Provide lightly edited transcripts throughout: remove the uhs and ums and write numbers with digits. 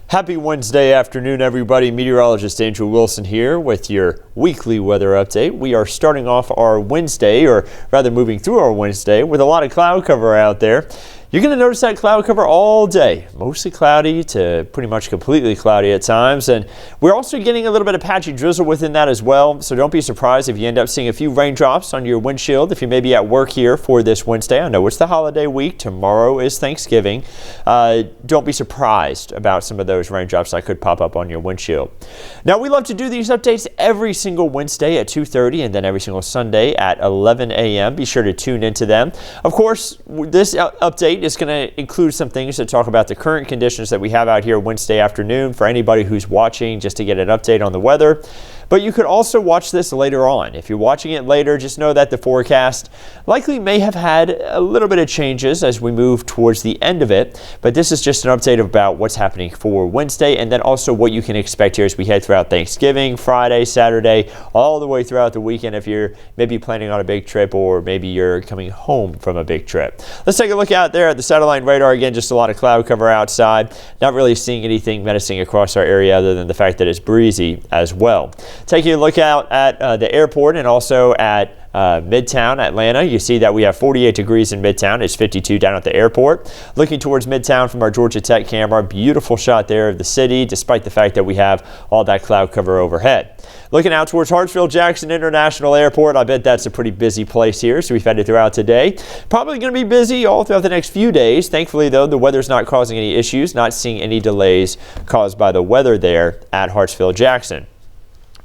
Happy Wednesday afternoon, everybody. Meteorologist Andrew Wilson here with your weekly weather update. We are starting off our Wednesday, or rather moving through our Wednesday, with a lot of cloud cover out there. You're going to notice that cloud cover all day, mostly cloudy to pretty much completely cloudy at times. And we're also getting a little bit of patchy drizzle within that as well. So don't be surprised if you end up seeing a few raindrops on your windshield if you may be at work here for this Wednesday. I know it's the holiday week. Tomorrow is Thanksgiving. Don't be surprised about some of those raindrops that could pop up on your windshield. Now, we love to do these updates every single Wednesday at 2:30 and then every single Sunday at 11 a.m. Be sure to tune into them. Of course, this update is going to include some things to talk about the current conditions that we have out here Wednesday afternoon for anybody who's watching, just to get an update on the weather. But you could also watch this later on. If you're watching it later, just know that the forecast likely may have had a little bit of changes as we move towards the end of it. But this is just an update about what's happening for Wednesday, and then also what you can expect here as we head throughout Thanksgiving, Friday, Saturday, all the way throughout the weekend if you're maybe planning on a big trip or maybe you're coming home from a big trip. Let's take a look out there at the satellite radar. Again, just a lot of cloud cover outside. Not really seeing anything menacing across our area other than the fact that it's breezy as well. Taking a look out at the airport and also at Midtown Atlanta, you see that we have 48 degrees in Midtown. It's 52 down at the airport. Looking towards Midtown from our Georgia Tech camera, beautiful shot there of the city, despite the fact that we have all that cloud cover overhead. Looking out towards Hartsfield-Jackson International Airport, I bet that's a pretty busy place here, so we've headed throughout today. Probably going to be busy all throughout the next few days. Thankfully, though, the weather's not causing any issues, not seeing any delays caused by the weather there at Hartsfield-Jackson.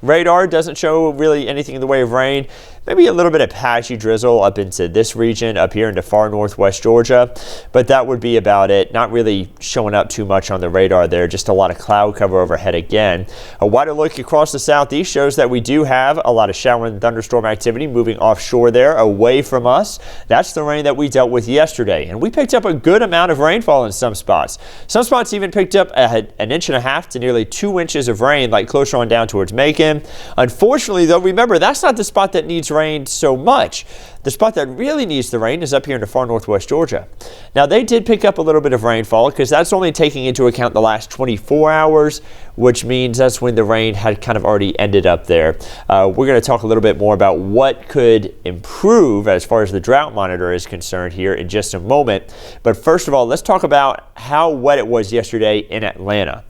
Radar doesn't show really anything in the way of rain. Maybe a little bit of patchy drizzle up into this region, up here into far northwest Georgia. But that would be about it. Not really showing up too much on the radar there. Just a lot of cloud cover overhead again. A wider look across the southeast shows that we do have a lot of shower and thunderstorm activity moving offshore there, away from us. That's the rain that we dealt with yesterday. And we picked up a good amount of rainfall in some spots. Some spots even picked up an inch and a half to nearly 2 inches of rain, like closer on down towards Macon. Unfortunately, though, remember, that's not the spot that needs rain so much. The spot that really needs the rain is up here in the far northwest Georgia. Now, they did pick up a little bit of rainfall because that's only taking into account the last 24 hours, which means that's when the rain had kind of already ended up there. We're going to talk a little bit more about what could improve as far as the drought monitor is concerned here in just a moment. But first of all, let's talk about how wet it was yesterday in Atlanta.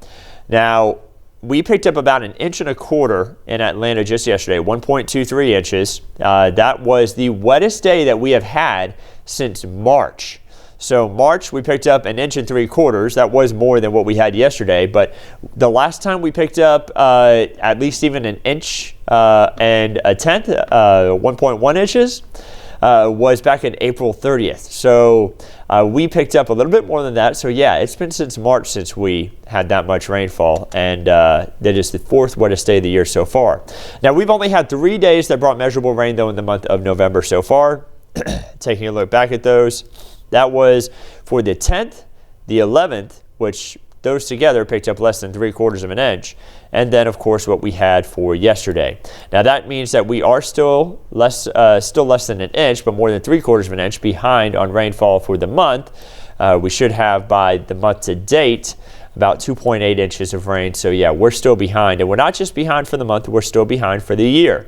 Now, we picked up about 1.25 inches in Atlanta just yesterday, 1.23 inches. That was the wettest day that we have had since March. So March, we picked up 1.75 inches. That was more than what we had yesterday. But the last time we picked up at least even 1 inch and a tenth, 1.1 inches, was back in April 30th. So we picked up a little bit more than that. So yeah, it's been since March since we had that much rainfall, and that is the 4th wettest day of the year so far. Now, we've only had 3 days that brought measurable rain, though, in the month of November so far. Taking a look back at those, that was for the 10th, the 11th, which those together picked up less than 3/4 of an inch. And then, of course, what we had for yesterday. Now, that means that we are still less than 1 inch, but more than 3/4 of an inch behind on rainfall for the month. We should have, by the month to date, about 2.8 inches of rain. So, yeah, we're still behind. And we're not just behind for the month, we're still behind for the year.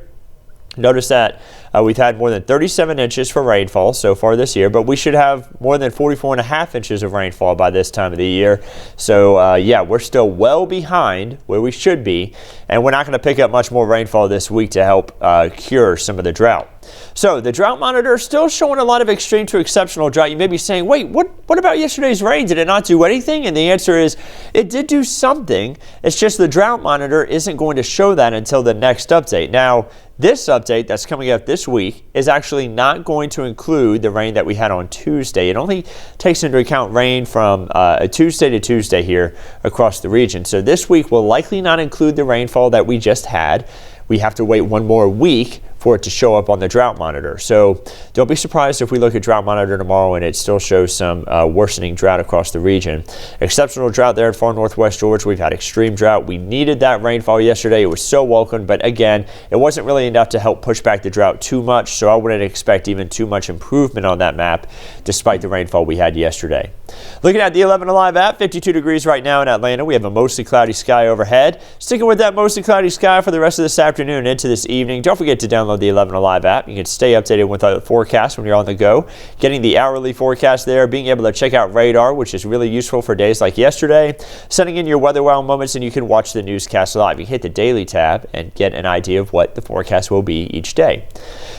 Notice that we've had more than 37 inches for rainfall so far this year, but we should have more than 44.5 inches of rainfall by this time of the year. So, yeah, we're still well behind where we should be, and we're not going to pick up much more rainfall this week to help cure some of the drought. So the drought monitor is still showing a lot of extreme to exceptional drought. You may be saying, wait, what about yesterday's rain? Did it not do anything? And the answer is it did do something. It's just the drought monitor isn't going to show that until the next update. Now, this update that's coming up this week is actually not going to include the rain that we had on Tuesday. It only takes into account rain from Tuesday to Tuesday here across the region. So this week will likely not include the rainfall that we just had. We have to wait one more week for it to show up on the Drought Monitor. So don't be surprised if we look at Drought Monitor tomorrow and it still shows some worsening drought across the region. Exceptional drought there in far northwest Georgia. We've had extreme drought. We needed that rainfall yesterday. It was so welcome, but again, it wasn't really enough to help push back the drought too much, so I wouldn't expect even too much improvement on that map despite the rainfall we had yesterday. Looking at the 11 Alive app, 52 degrees right now in Atlanta. We have a mostly cloudy sky overhead. Sticking with that mostly cloudy sky for the rest of this afternoon and into this evening. Don't forget to download the 11 Alive app. You can stay updated with the forecast when you're on the go. Getting the hourly forecast there, being able to check out radar, which is really useful for days like yesterday. Sending in your weather wow moments, and you can watch the newscast live. You hit the daily tab and get an idea of what the forecast will be each day.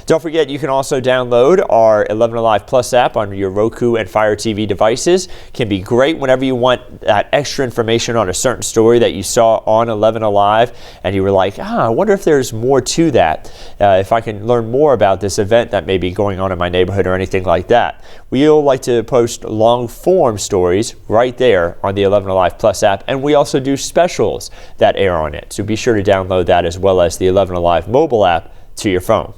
Don't forget, you can also download our 11 Alive Plus app on your Roku and Fire TV devices. Can be great whenever you want that extra information on a certain story that you saw on 11 Alive and you were like, I wonder if there's more to that, if I can learn more about this event that may be going on in my neighborhood or anything like that. We'll like to post long form stories right there on the 11 Alive Plus app, and we also do specials that air on it, so be sure to download that as well as the 11 Alive mobile app to your phone.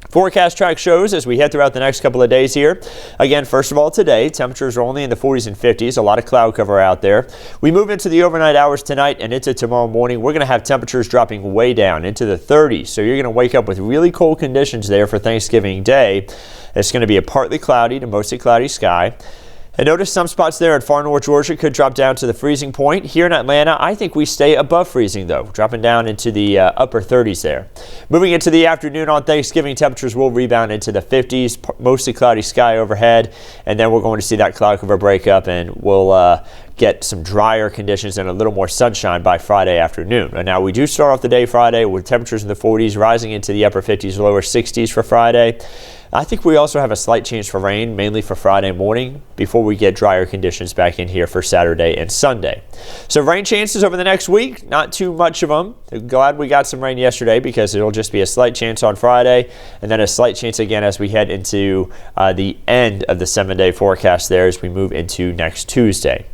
Forecast track shows as we head throughout the next couple of days here. Again, first of all, today, temperatures are only in the 40s and 50s. A lot of cloud cover out there. We move into the overnight hours tonight and into tomorrow morning. We're going to have temperatures dropping way down into the 30s. So you're going to wake up with really cold conditions there for Thanksgiving Day. It's going to be a partly cloudy to mostly cloudy sky. And notice some spots there in far north Georgia could drop down to the freezing point. Here in Atlanta, I think we stay above freezing though, dropping down into the upper 30s there. Moving into the afternoon on Thanksgiving, temperatures will rebound into the 50s, mostly cloudy sky overhead, and then we're going to see that cloud cover break up and we'll get some drier conditions and a little more sunshine by Friday afternoon. And now we do start off the day Friday with temperatures in the 40s rising into the upper 50s, lower 60s for Friday. I think we also have a slight chance for rain, mainly for Friday morning, before we get drier conditions back in here for Saturday and Sunday. So rain chances over the next week, not too much of them. Glad we got some rain yesterday because it'll just be a slight chance on Friday and then a slight chance again as we head into the end of the 7-day forecast there as we move into next Tuesday.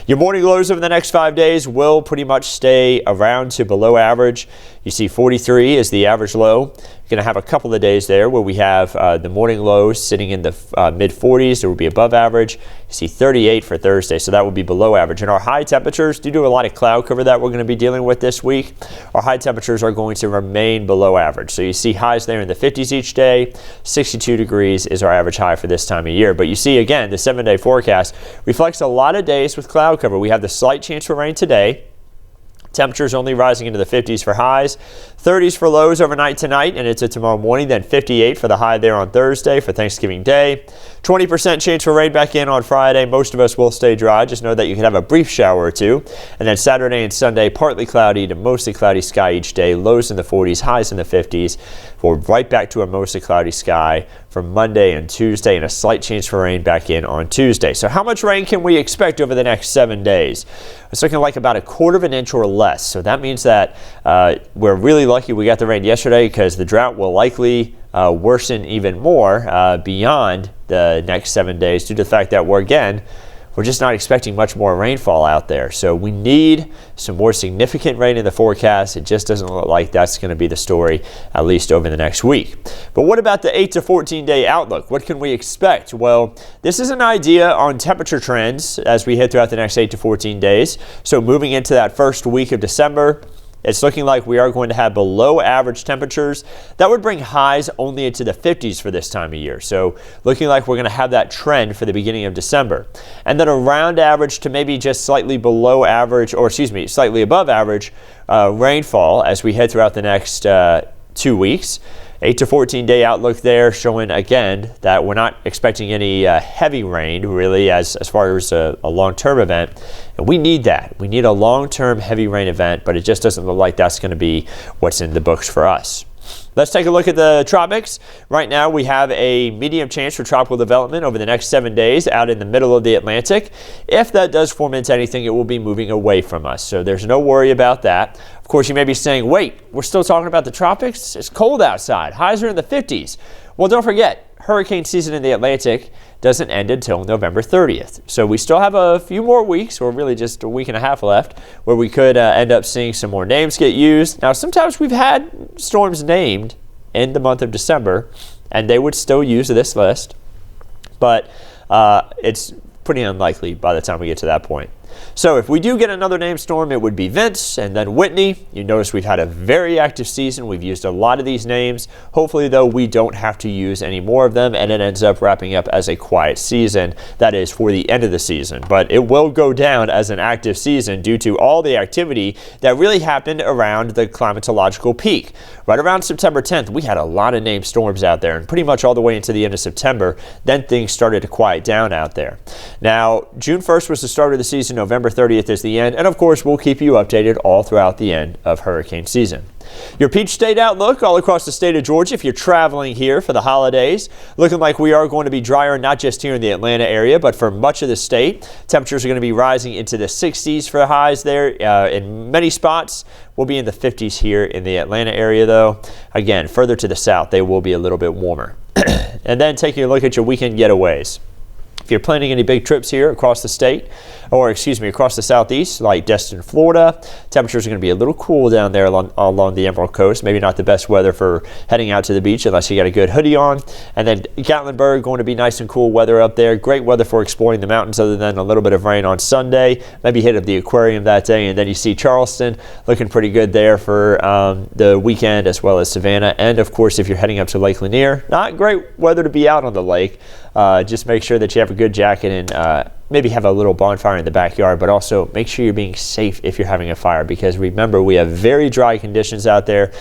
Your morning lows over the next 5 days will pretty much stay around to below average. You see 43 is the average low. You're going to have a couple of days there where we have the morning lows sitting in the mid 40s. It will be above average. You see 38 for Thursday, so that will be below average. And our high temperatures, due to a lot of cloud cover that we're going to be dealing with this week, our high temperatures are going to remain below average. So you see highs there in the 50s each day. 62 degrees is our average high for this time of year. But you see, again, the 7-day forecast reflects a lot of days with cloud cover. We have the slight chance for rain today. Temperatures only rising into the 50s for highs, 30s for lows overnight tonight and into tomorrow morning, then 58 for the high there on Thursday for Thanksgiving Day. 20% chance for rain back in on Friday. Most of us will stay dry. Just know that you can have a brief shower or two. And then Saturday and Sunday, partly cloudy to mostly cloudy sky each day. Lows in the 40s, highs in the 50s. We're right back to a mostly cloudy sky for Monday and Tuesday and a slight chance for rain back in on Tuesday. So how much rain can we expect over the next 7 days? It's looking like about 1/4 of an inch or less. So that means that we're really lucky we got the rain yesterday because the drought will likely worsen even more beyond the next 7 days due to the fact that we're just not expecting much more rainfall out there. So we need some more significant rain in the forecast. It just doesn't look like that's going to be the story, at least over the next week. But what about the 8 to 14 day outlook? What can we expect? Well, this is an idea on temperature trends as we head throughout the next 8 to 14 days. So moving into that first week of December, it's looking like we are going to have below average temperatures. That would bring highs only into the 50s for this time of year. So looking like we're going to have that trend for the beginning of December. And then around average to maybe just slightly below average, or excuse me, slightly above average rainfall as we head throughout the next 2 weeks. 8 to 14 day outlook there showing again that we're not expecting any heavy rain really as far as a long-term event. And we need that. We need a long-term heavy rain event, but it just doesn't look like that's going to be what's in the books for us. Let's take a look at the tropics. Right now we have a medium chance for tropical development over the next 7 days out in the middle of the Atlantic. If that does form into anything, it will be moving away from us. So there's no worry about that. Of course, you may be saying, wait, we're still talking about the tropics? It's cold outside. Highs are in the 50s. Well, don't forget, hurricane season in the Atlantic doesn't end until November 30th. So we still have a few more weeks, or really just a week and a half left, where we could end up seeing some more names get used. Now, sometimes we've had storms named in the month of December, and they would still use this list, but it's pretty unlikely by the time we get to that point. So if we do get another named storm, it would be Vince and then Whitney. You notice we've had a very active season. We've used a lot of these names. Hopefully, though, we don't have to use any more of them, and it ends up wrapping up as a quiet season. That is for the end of the season. But it will go down as an active season due to all the activity that really happened around the climatological peak. Right around September 10th, we had a lot of named storms out there, and pretty much all the way into the end of September, then things started to quiet down out there. Now, June 1st was the start of the season. November 30th is the end, and of course we'll keep you updated all throughout the end of hurricane season. Your Peach State outlook all across the state of Georgia if you're traveling here for the holidays. Looking like we are going to be drier, not just here in the Atlanta area, but for much of the state. Temperatures are going to be rising into the 60s for highs there in many spots. We'll be in the 50s here in the Atlanta area, though. Again, further to the south, they will be a little bit warmer. And then taking a look at your weekend getaways. If you're planning any big trips here across the state, or excuse me, across the southeast, like Destin, Florida, temperatures are going to be a little cool down there along the Emerald Coast. Maybe not the best weather for heading out to the beach unless you got a good hoodie on. And then Gatlinburg, going to be nice and cool weather up there. Great weather for exploring the mountains other than a little bit of rain on Sunday. Maybe hit up the aquarium that day. And then you see Charleston looking pretty good there for the weekend, as well as Savannah. And of course, if you're heading up to Lake Lanier, not great weather to be out on the lake. Just make sure that you have a good jacket and maybe have a little bonfire in the backyard, but also make sure you're being safe if you're having a fire, because remember, we have very dry conditions out there.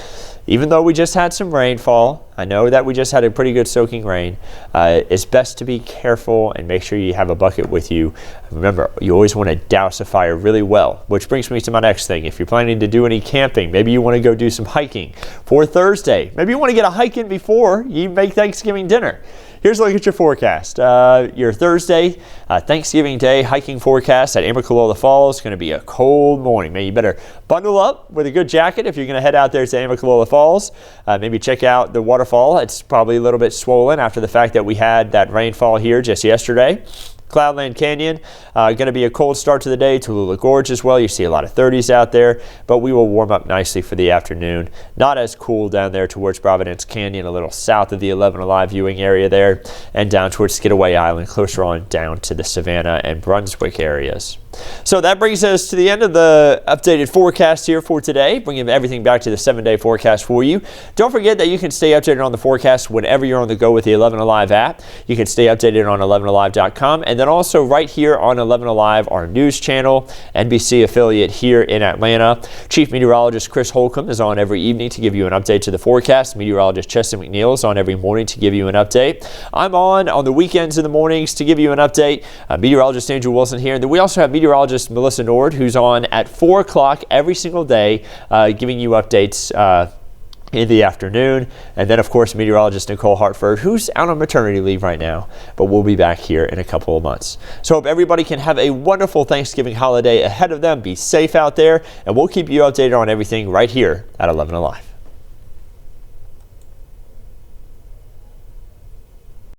Even though we just had some rainfall, I know that we just had a pretty good soaking rain. It's best to be careful and make sure you have a bucket with you. Remember, you always want to douse a fire really well, which brings me to my next thing. If you're planning to do any camping, maybe you want to go do some hiking for Thursday. Maybe you want to get a hike in before you make Thanksgiving dinner. Here's a look at your forecast. Your Thursday, Thanksgiving Day hiking forecast at Amicalola Falls. Going to be a cold morning. Maybe you better bundle up with a good jacket if you're going to head out there to Amicalola Falls. Maybe check out the waterfall. It's probably a little bit swollen after the fact that we had that rainfall here just yesterday. Cloudland Canyon, going to be a cold start to the day. Tallulah Gorge as well. You see a lot of 30s out there, but we will warm up nicely for the afternoon. Not as cool down there towards Providence Canyon, a little south of the 11 Alive viewing area there, and down towards Skidaway Island, closer on down to the Savannah and Brunswick areas. So that brings us to the end of the updated forecast here for today, bringing everything back to the 7-day forecast for you. Don't forget that you can stay updated on the forecast whenever you're on the go with the 11 Alive app. You can stay updated on 11alive.com, and then also right here on 11 Alive, our news channel, NBC affiliate here in Atlanta. Chief Meteorologist Chris Holcomb is on every evening to give you an update to the forecast. Meteorologist Cheston McNeil is on every morning to give you an update. I'm on the weekends in the mornings to give you an update. Meteorologist Andrew Wilson here, and then we also have meteorologist Melissa Nord, who's on at 4 o'clock every single day, giving you updates in the afternoon. And then, of course, meteorologist Nicole Hartford, who's out on maternity leave right now, but we'll be back here in a couple of months. So hope everybody can have a wonderful Thanksgiving holiday ahead of them. Be safe out there, and we'll keep you updated on everything right here at 11 Alive.